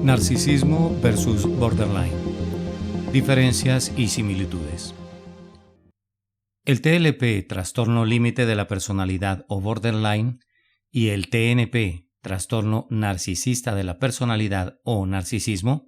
Narcisismo versus borderline. Diferencias y similitudes. El TLP, trastorno límite de la personalidad o borderline, y el TNP, trastorno narcisista de la personalidad o narcisismo,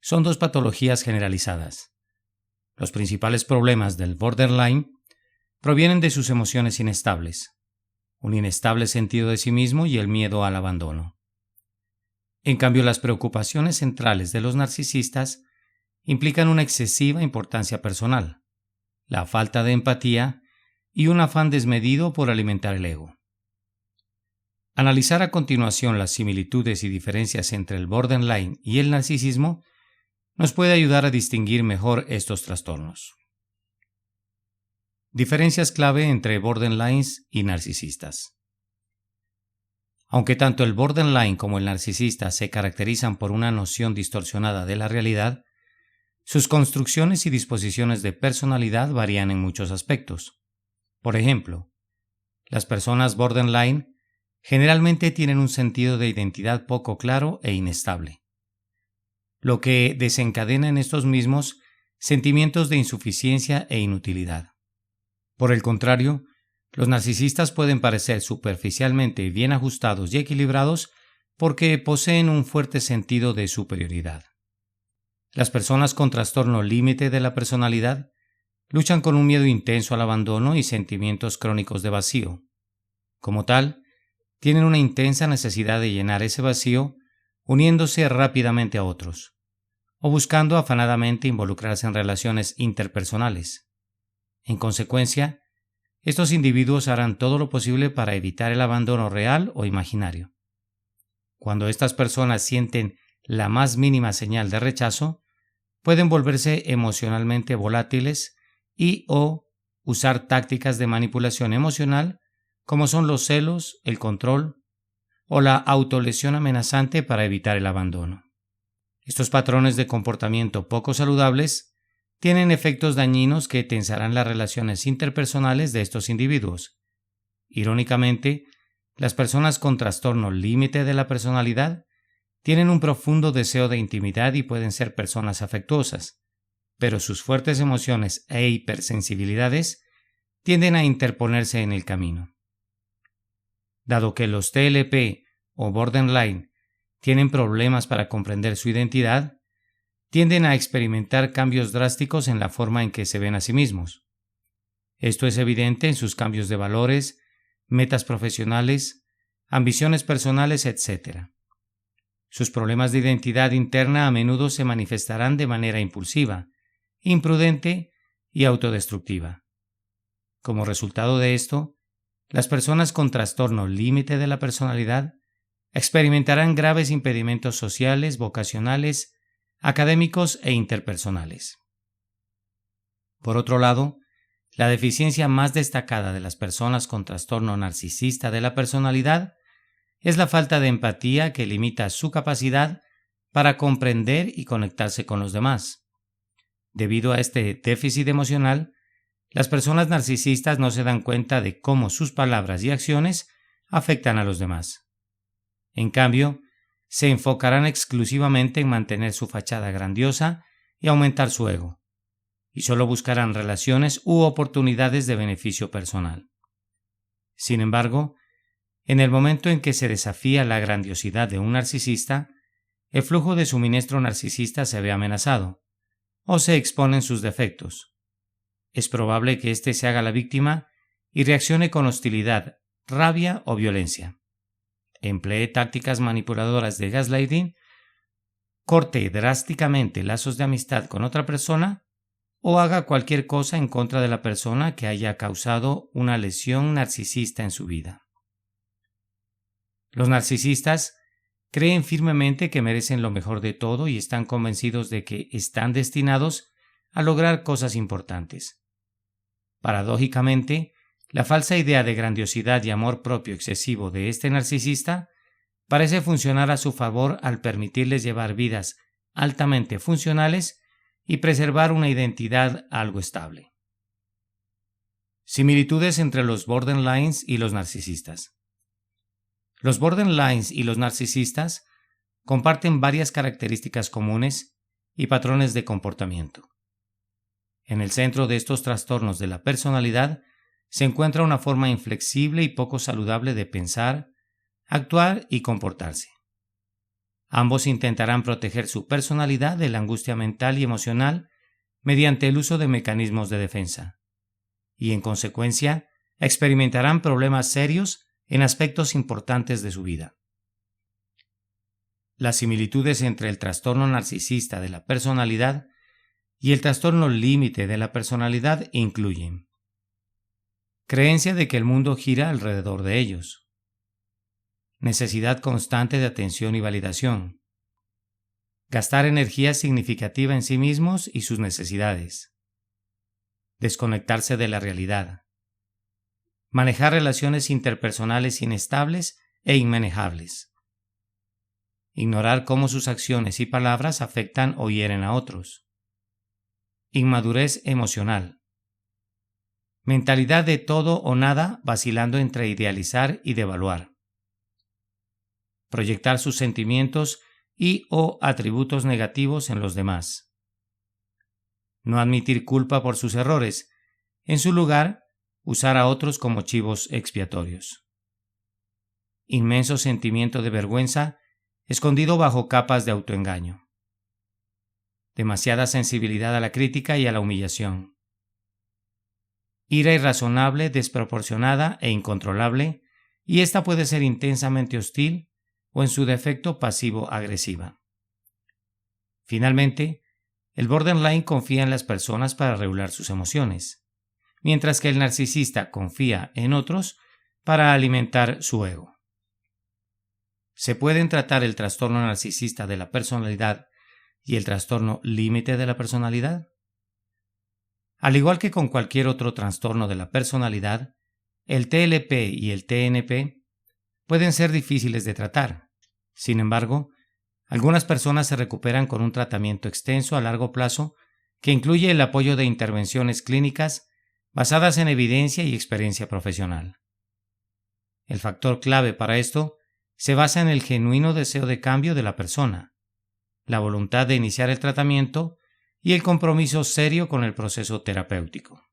son dos patologías generalizadas. Los principales problemas del borderline provienen de sus emociones inestables, un inestable sentido de sí mismo y el miedo al abandono. En cambio, las preocupaciones centrales de los narcisistas implican una excesiva importancia personal, la falta de empatía y un afán desmedido por alimentar el ego. Analizar a continuación las similitudes y diferencias entre el borderline y el narcisismo nos puede ayudar a distinguir mejor estos trastornos. Diferencias clave entre borderlines y narcisistas. Aunque tanto el borderline como el narcisista se caracterizan por una noción distorsionada de la realidad, sus construcciones y disposiciones de personalidad varían en muchos aspectos. Por ejemplo, las personas borderline generalmente tienen un sentido de identidad poco claro e inestable, lo que desencadena en estos mismos sentimientos de insuficiencia e inutilidad. Por el contrario, los narcisistas pueden parecer superficialmente bien ajustados y equilibrados porque poseen un fuerte sentido de superioridad. Las personas con trastorno límite de la personalidad luchan con un miedo intenso al abandono y sentimientos crónicos de vacío. Como tal, tienen una intensa necesidad de llenar ese vacío uniéndose rápidamente a otros, o buscando afanadamente involucrarse en relaciones interpersonales. En consecuencia, estos individuos harán todo lo posible para evitar el abandono real o imaginario. Cuando estas personas sienten la más mínima señal de rechazo, pueden volverse emocionalmente volátiles o usar tácticas de manipulación emocional como son los celos, el control o la autolesión amenazante para evitar el abandono. Estos patrones de comportamiento poco saludables tienen efectos dañinos que tensarán las relaciones interpersonales de estos individuos. Irónicamente, las personas con trastorno límite de la personalidad tienen un profundo deseo de intimidad y pueden ser personas afectuosas, pero sus fuertes emociones e hipersensibilidades tienden a interponerse en el camino. Dado que los TLP o borderline tienen problemas para comprender su identidad, tienden a experimentar cambios drásticos en la forma en que se ven a sí mismos. Esto es evidente en sus cambios de valores, metas profesionales, ambiciones personales, etc. Sus problemas de identidad interna a menudo se manifestarán de manera impulsiva, imprudente y autodestructiva. Como resultado de esto, las personas con trastorno límite de la personalidad experimentarán graves impedimentos sociales, vocacionales, académicos e interpersonales. Por otro lado, la deficiencia más destacada de las personas con trastorno narcisista de la personalidad es la falta de empatía que limita su capacidad para comprender y conectarse con los demás. Debido a este déficit emocional, las personas narcisistas no se dan cuenta de cómo sus palabras y acciones afectan a los demás. En cambio, se enfocarán exclusivamente en mantener su fachada grandiosa y aumentar su ego, y solo buscarán relaciones u oportunidades de beneficio personal. Sin embargo, en el momento en que se desafía la grandiosidad de un narcisista, el flujo de suministro narcisista se ve amenazado, o se exponen sus defectos. Es probable que éste se haga la víctima y reaccione con hostilidad, rabia o violencia. Emplee tácticas manipuladoras de gaslighting, corte drásticamente lazos de amistad con otra persona o haga cualquier cosa en contra de la persona que haya causado una lesión narcisista en su vida. Los narcisistas creen firmemente que merecen lo mejor de todo y están convencidos de que están destinados a lograr cosas importantes. Paradójicamente, la falsa idea de grandiosidad y amor propio excesivo de este narcisista parece funcionar a su favor al permitirles llevar vidas altamente funcionales y preservar una identidad algo estable. Similitudes entre los borderlines y los narcisistas. Los borderlines y los narcisistas comparten varias características comunes y patrones de comportamiento. En el centro de estos trastornos de la personalidad se encuentra una forma inflexible y poco saludable de pensar, actuar y comportarse. Ambos intentarán proteger su personalidad de la angustia mental y emocional mediante el uso de mecanismos de defensa, y en consecuencia experimentarán problemas serios en aspectos importantes de su vida. Las similitudes entre el trastorno narcisista de la personalidad y el trastorno límite de la personalidad incluyen: creencia de que el mundo gira alrededor de ellos, necesidad constante de atención y validación, gastar energía significativa en sí mismos y sus necesidades, desconectarse de la realidad, manejar relaciones interpersonales inestables e inmanejables, ignorar cómo sus acciones y palabras afectan o hieren a otros, inmadurez emocional, mentalidad de todo o nada vacilando entre idealizar y devaluar, proyectar sus sentimientos y o atributos negativos en los demás, no admitir culpa por sus errores, en su lugar, usar a otros como chivos expiatorios, inmenso sentimiento de vergüenza escondido bajo capas de autoengaño, demasiada sensibilidad a la crítica y a la humillación, ira irrazonable, desproporcionada e incontrolable, y esta puede ser intensamente hostil o en su defecto pasivo-agresiva. Finalmente, el borderline confía en las personas para regular sus emociones, mientras que el narcisista confía en otros para alimentar su ego. ¿Se pueden tratar el trastorno narcisista de la personalidad y el trastorno límite de la personalidad? Al igual que con cualquier otro trastorno de la personalidad, el TLP y el TNP pueden ser difíciles de tratar. Sin embargo, algunas personas se recuperan con un tratamiento extenso a largo plazo que incluye el apoyo de intervenciones clínicas basadas en evidencia y experiencia profesional. El factor clave para esto se basa en el genuino deseo de cambio de la persona, la voluntad de iniciar el tratamiento y el compromiso serio con el proceso terapéutico.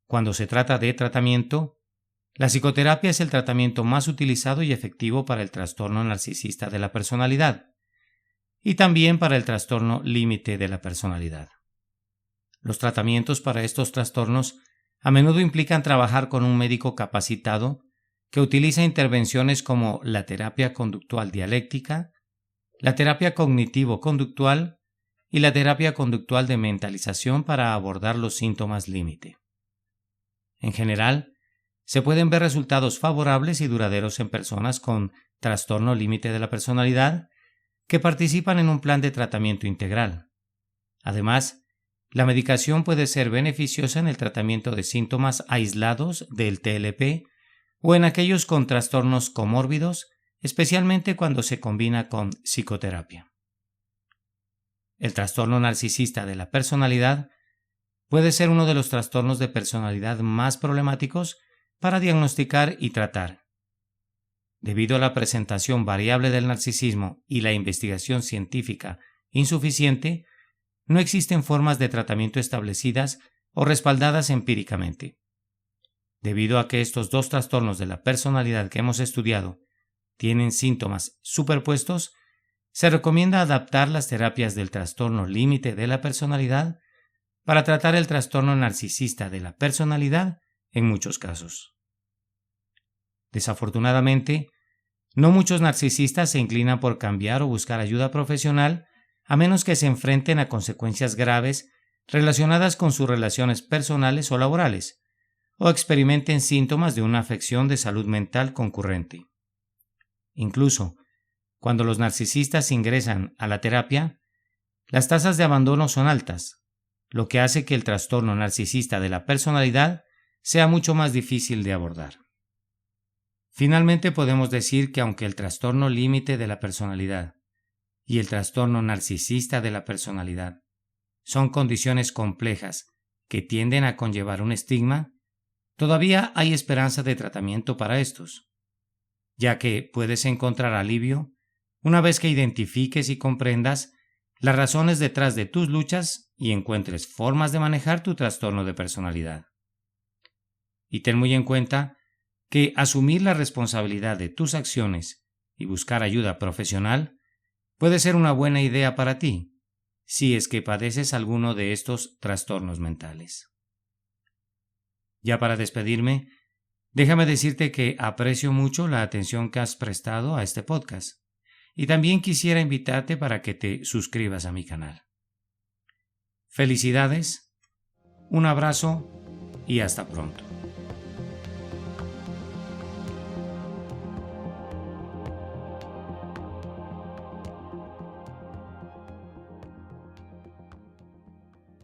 Cuando se trata de tratamiento, la psicoterapia es el tratamiento más utilizado y efectivo para el trastorno narcisista de la personalidad y también para el trastorno límite de la personalidad. Los tratamientos para estos trastornos a menudo implican trabajar con un médico capacitado que utiliza intervenciones como la terapia conductual dialéctica, la terapia cognitivo-conductual y la terapia conductual de mentalización para abordar los síntomas límite. En general, se pueden ver resultados favorables y duraderos en personas con trastorno límite de la personalidad que participan en un plan de tratamiento integral. Además, la medicación puede ser beneficiosa en el tratamiento de síntomas aislados del TLP o en aquellos con trastornos comórbidos, especialmente cuando se combina con psicoterapia. El trastorno narcisista de la personalidad puede ser uno de los trastornos de personalidad más problemáticos para diagnosticar y tratar. Debido a la presentación variable del narcisismo y la investigación científica insuficiente, no existen formas de tratamiento establecidas o respaldadas empíricamente. Debido a que estos dos trastornos de la personalidad que hemos estudiado tienen síntomas superpuestos, se recomienda adaptar las terapias del trastorno límite de la personalidad para tratar el trastorno narcisista de la personalidad en muchos casos. Desafortunadamente, no muchos narcisistas se inclinan por cambiar o buscar ayuda profesional a menos que se enfrenten a consecuencias graves relacionadas con sus relaciones personales o laborales, o experimenten síntomas de una afección de salud mental concurrente. Incluso, cuando los narcisistas ingresan a la terapia, las tasas de abandono son altas, lo que hace que el trastorno narcisista de la personalidad sea mucho más difícil de abordar. Finalmente podemos decir que aunque el trastorno límite de la personalidad y el trastorno narcisista de la personalidad son condiciones complejas que tienden a conllevar un estigma, todavía hay esperanza de tratamiento para estos, ya que puedes encontrar alivio Una vez que identifiques y comprendas las razones detrás de tus luchas y encuentres formas de manejar tu trastorno de personalidad. Y ten muy en cuenta que asumir la responsabilidad de tus acciones y buscar ayuda profesional puede ser una buena idea para ti, si es que padeces alguno de estos trastornos mentales. Ya para despedirme, déjame decirte que aprecio mucho la atención que has prestado a este podcast y también quisiera invitarte para que te suscribas a mi canal. Felicidades, un abrazo y hasta pronto.